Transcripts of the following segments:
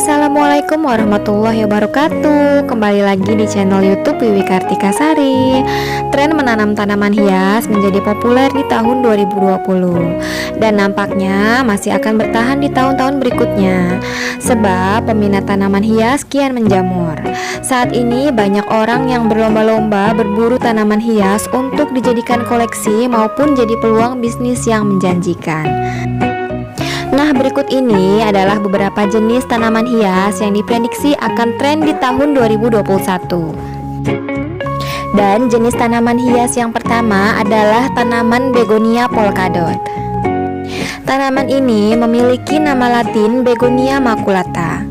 Assalamualaikum warahmatullahi wabarakatuh. Kembali lagi di channel YouTube Wiwi Kartika Sari. Tren menanam tanaman hias menjadi populer di tahun 2020 dan nampaknya masih akan bertahan di tahun-tahun berikutnya. Sebab peminat tanaman hias kian menjamur. Saat ini banyak orang yang berlomba-lomba berburu tanaman hias untuk dijadikan koleksi maupun jadi peluang bisnis yang menjanjikan. Nah, berikut ini adalah beberapa jenis tanaman hias yang diprediksi akan tren di tahun 2021. Dan jenis tanaman hias yang pertama adalah tanaman begonia polkadot. Tanaman ini memiliki nama latin Begonia maculata.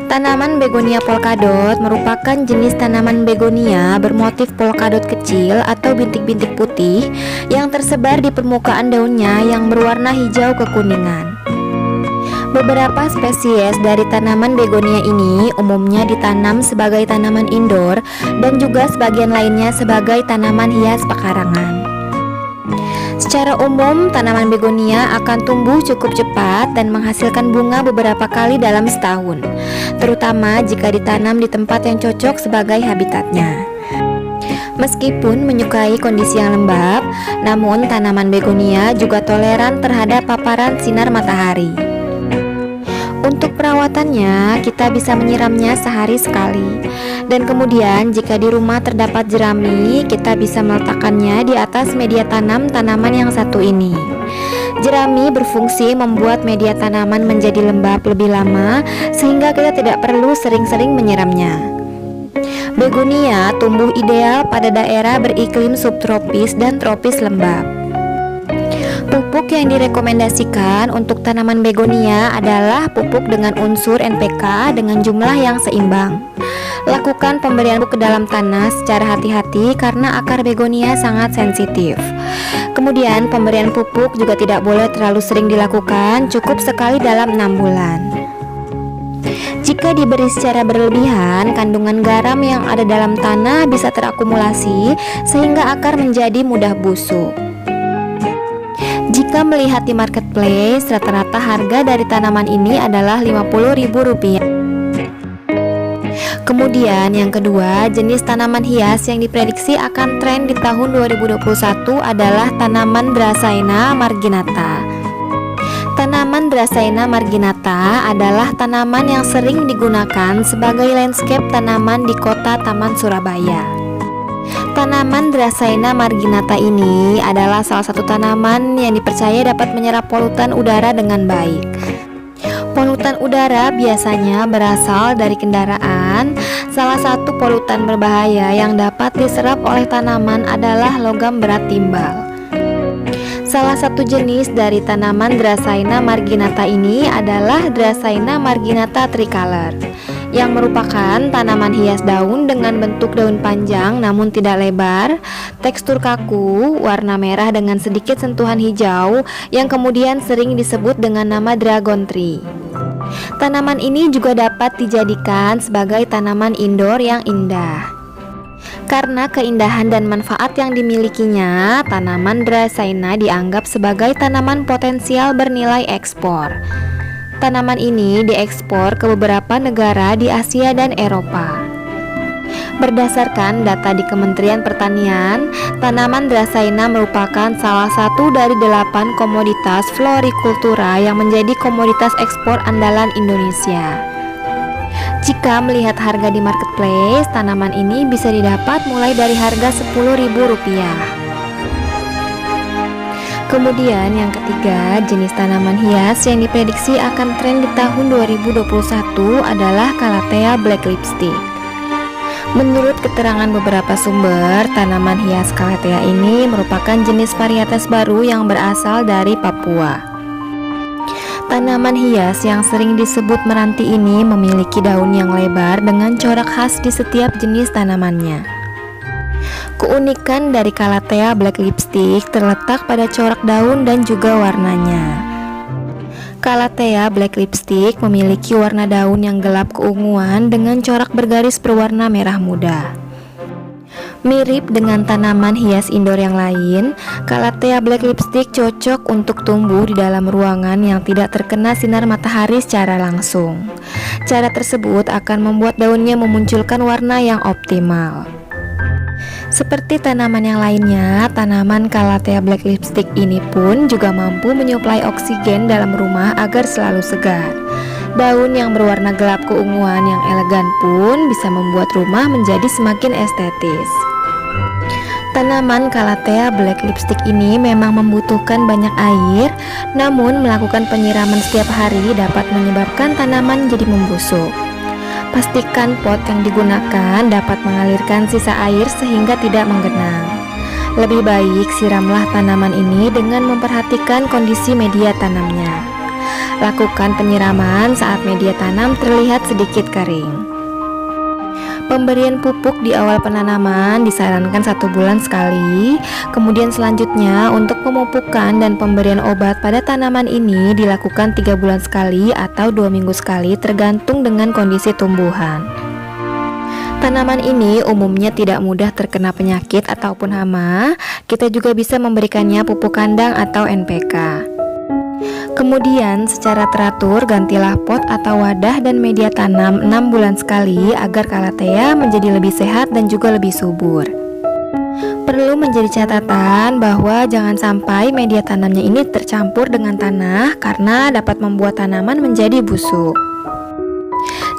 Tanaman begonia polkadot merupakan jenis tanaman begonia bermotif polkadot kecil atau bintik-bintik putih yang tersebar di permukaan daunnya yang berwarna hijau kekuningan. Beberapa spesies dari tanaman begonia ini umumnya ditanam sebagai tanaman indoor dan juga sebagian lainnya sebagai tanaman hias pekarangan. Secara umum, tanaman begonia akan tumbuh cukup cepat dan menghasilkan bunga beberapa kali dalam setahun, terutama jika ditanam di tempat yang cocok sebagai habitatnya. Meskipun menyukai kondisi yang lembab, namun tanaman begonia juga toleran terhadap paparan sinar matahari. Untuk perawatannya, kita bisa menyiramnya sehari sekali. Dan kemudian jika di rumah terdapat jerami, kita bisa meletakkannya di atas media tanam tanaman yang satu ini. Jerami berfungsi membuat media tanaman menjadi lembab lebih lama, sehingga kita tidak perlu sering-sering menyiramnya. Begonia tumbuh ideal pada daerah beriklim subtropis dan tropis lembab. Pupuk yang direkomendasikan untuk tanaman begonia adalah pupuk dengan unsur NPK dengan jumlah yang seimbang. Lakukan pemberian pupuk ke dalam tanah secara hati-hati karena akar begonia sangat sensitif. Kemudian pemberian pupuk juga tidak boleh terlalu sering dilakukan, cukup sekali dalam 6 bulan. Jika diberi secara berlebihan, kandungan garam yang ada dalam tanah bisa terakumulasi sehingga akar menjadi mudah busuk. Jika melihat di marketplace, rata-rata harga dari tanaman ini adalah Rp50.000. Kemudian yang kedua, jenis tanaman hias yang diprediksi akan tren di tahun 2021 adalah tanaman Dracaena marginata. Tanaman Dracaena marginata adalah tanaman yang sering digunakan sebagai landscape tanaman di kota Taman Surabaya. Tanaman Dracaena marginata ini adalah salah satu tanaman yang dipercaya dapat menyerap polutan udara dengan baik. Polutan udara biasanya berasal dari kendaraan. Salah satu polutan berbahaya yang dapat diserap oleh tanaman adalah logam berat timbal. Salah satu jenis dari tanaman Dracaena marginata ini adalah Dracaena marginata tricolor, yang merupakan tanaman hias daun dengan bentuk daun panjang namun tidak lebar, tekstur kaku, warna merah dengan sedikit sentuhan hijau yang kemudian sering disebut dengan nama dragon tree. Tanaman ini juga dapat dijadikan sebagai tanaman indoor yang indah. Karena keindahan dan manfaat yang dimilikinya, tanaman Dracaena dianggap sebagai tanaman potensial bernilai ekspor. Tanaman ini diekspor ke beberapa negara di Asia dan Eropa. Berdasarkan data di Kementerian Pertanian, tanaman Dracaena merupakan salah satu dari 8 komoditas florikultura yang menjadi komoditas ekspor andalan Indonesia. Jika melihat harga di marketplace, tanaman ini bisa didapat mulai dari harga Rp10.000. Kemudian yang ketiga, jenis tanaman hias yang diprediksi akan tren di tahun 2021 adalah Calathea black lipstick. Menurut keterangan beberapa sumber, tanaman hias Calathea ini merupakan jenis varietas baru yang berasal dari Papua. Tanaman hias yang sering disebut meranti ini memiliki daun yang lebar dengan corak khas di setiap jenis tanamannya. Keunikan dari Calathea black lipstick terletak pada corak daun dan juga warnanya. Calathea black lipstick memiliki warna daun yang gelap keunguan dengan corak bergaris berwarna merah muda. Mirip dengan tanaman hias indoor yang lain, Calathea black lipstick cocok untuk tumbuh di dalam ruangan yang tidak terkena sinar matahari secara langsung. Cara tersebut akan membuat daunnya memunculkan warna yang optimal. Seperti tanaman yang lainnya, tanaman Calathea black lipstick ini pun juga mampu menyuplai oksigen dalam rumah agar selalu segar. Daun yang berwarna gelap keunguan yang elegan pun bisa membuat rumah menjadi semakin estetis. Tanaman Calathea black lipstick ini memang membutuhkan banyak air, namun melakukan penyiraman setiap hari dapat menyebabkan tanaman jadi membusuk. Pastikan pot yang digunakan dapat mengalirkan sisa air sehingga tidak menggenang. Lebih baik siramlah tanaman ini dengan memperhatikan kondisi media tanamnya. Lakukan penyiraman saat media tanam terlihat sedikit kering. Pemberian pupuk di awal penanaman disarankan 1 bulan sekali. Kemudian selanjutnya untuk pemupukan dan pemberian obat pada tanaman ini dilakukan 3 bulan sekali atau 2 minggu sekali tergantung dengan kondisi tumbuhan. Tanaman ini umumnya tidak mudah terkena penyakit ataupun hama. Kita juga bisa memberikannya pupuk kandang atau NPK. Kemudian secara teratur gantilah pot atau wadah dan media tanam 6 bulan sekali agar Calathea menjadi lebih sehat dan juga lebih subur. Perlu menjadi catatan bahwa jangan sampai media tanamnya ini tercampur dengan tanah karena dapat membuat tanaman menjadi busuk.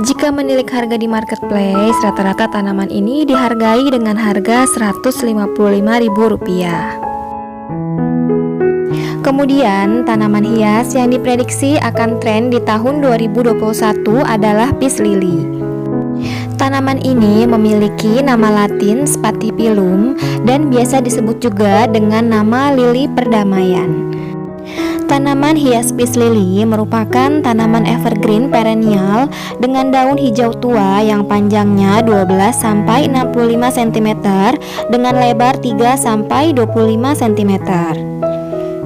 Jika menilik harga di marketplace, rata-rata tanaman ini dihargai dengan harga Rp155.000. Kemudian, tanaman hias yang diprediksi akan tren di tahun 2021 adalah Peace Lily. Tanaman ini memiliki nama latin Spathiphyllum dan biasa disebut juga dengan nama lili perdamaian. Tanaman hias Peace Lily merupakan tanaman evergreen perennial dengan daun hijau tua yang panjangnya 12-65 cm dengan lebar 3-25 cm.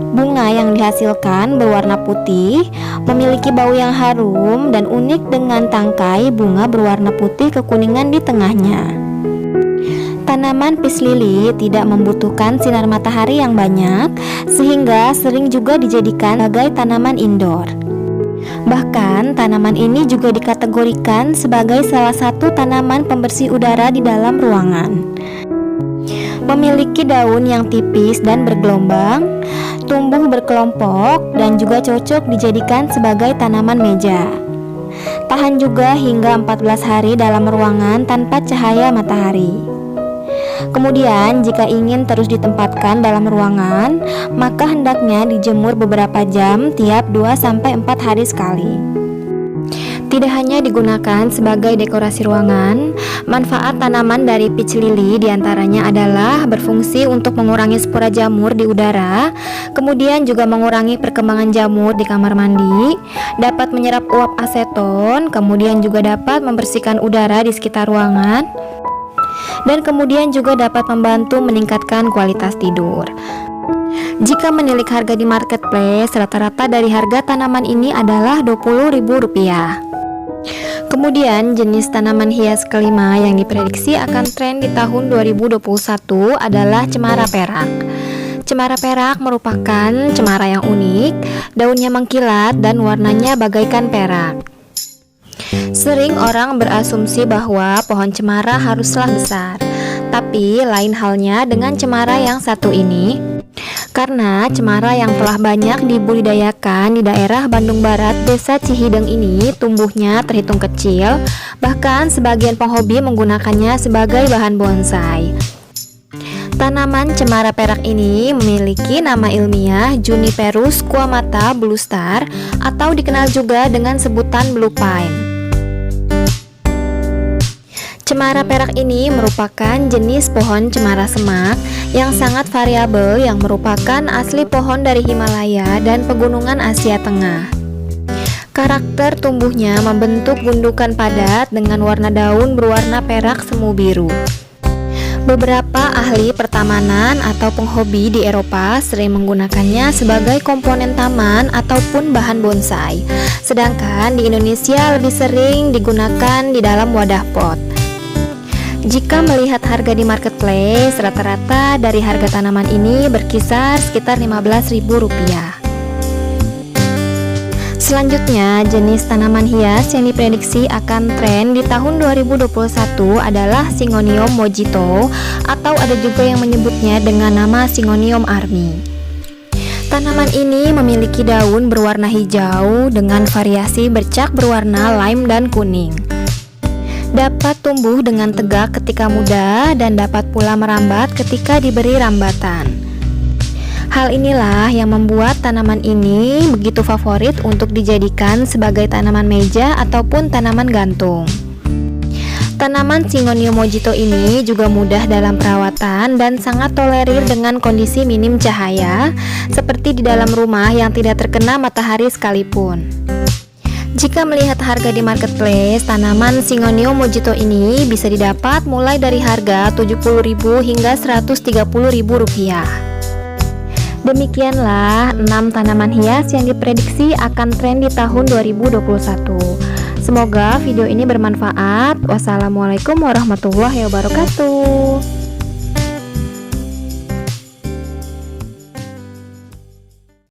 Bunga yang dihasilkan berwarna putih, memiliki bau yang harum dan unik dengan tangkai bunga berwarna putih kekuningan di tengahnya. Tanaman Peace Lily tidak membutuhkan sinar matahari yang banyak, sehingga sering juga dijadikan sebagai tanaman indoor. Bahkan, tanaman ini juga dikategorikan sebagai salah satu tanaman pembersih udara di dalam ruangan. Memiliki daun yang tipis dan bergelombang, tumbuh berkelompok, dan juga cocok dijadikan sebagai tanaman meja. Tahan juga hingga 14 hari dalam ruangan tanpa cahaya matahari. Kemudian, jika ingin terus ditempatkan dalam ruangan, maka hendaknya dijemur beberapa jam tiap 2-4 hari sekali. Tidak hanya digunakan sebagai dekorasi ruangan, manfaat tanaman dari peach lily diantaranya adalah berfungsi untuk mengurangi spora jamur di udara, kemudian juga mengurangi perkembangan jamur di kamar mandi, dapat menyerap uap aseton, kemudian juga dapat membersihkan udara di sekitar ruangan, dan kemudian juga dapat membantu meningkatkan kualitas tidur. Jika menilik harga di marketplace, rata-rata dari harga tanaman ini adalah Rp20.000. Kemudian jenis tanaman hias kelima yang diprediksi akan tren di tahun 2021 adalah cemara perak. Cemara perak merupakan cemara yang unik, daunnya mengkilat dan warnanya bagaikan perak. Sering orang berasumsi bahwa pohon cemara haruslah besar, tapi lain halnya dengan cemara yang satu ini. Karena cemara yang telah banyak dibudidayakan di daerah Bandung Barat, Desa Cihideng ini tumbuhnya terhitung kecil, bahkan sebagian penghobi menggunakannya sebagai bahan bonsai. Tanaman cemara perak ini memiliki nama ilmiah Juniperus squamata blue star atau dikenal juga dengan sebutan blue pine. Cemara perak ini merupakan jenis pohon cemara semak yang sangat variabel yang merupakan asli pohon dari Himalaya dan pegunungan Asia Tengah. Karakter tumbuhnya membentuk gundukan padat dengan warna daun berwarna perak semu biru. Beberapa ahli pertamanan atau penghobi di Eropa sering menggunakannya sebagai komponen taman ataupun bahan bonsai, sedangkan di Indonesia lebih sering digunakan di dalam wadah pot. Jika melihat harga di marketplace, rata-rata dari harga tanaman ini berkisar sekitar Rp15.000. Selanjutnya, jenis tanaman hias yang diprediksi akan tren di tahun 2021 adalah Syngonium mojito, atau ada juga yang menyebutnya dengan nama Syngonium armi. Tanaman ini memiliki daun berwarna hijau dengan variasi bercak berwarna lime dan kuning. Dapat tumbuh dengan tegak ketika muda dan dapat pula merambat ketika diberi rambatan. Hal inilah yang membuat tanaman ini begitu favorit untuk dijadikan sebagai tanaman meja ataupun tanaman gantung. Tanaman Syngonium mojito ini juga mudah dalam perawatan dan sangat tolerir dengan kondisi minim cahaya, seperti di dalam rumah yang tidak terkena matahari sekalipun. Jika melihat harga di marketplace, tanaman Syngonium mojito ini bisa didapat mulai dari harga Rp70.000 hingga Rp130.000. Demikianlah 6 tanaman hias yang diprediksi akan tren di tahun 2021. Semoga video ini bermanfaat. Wassalamualaikum warahmatullahi wabarakatuh.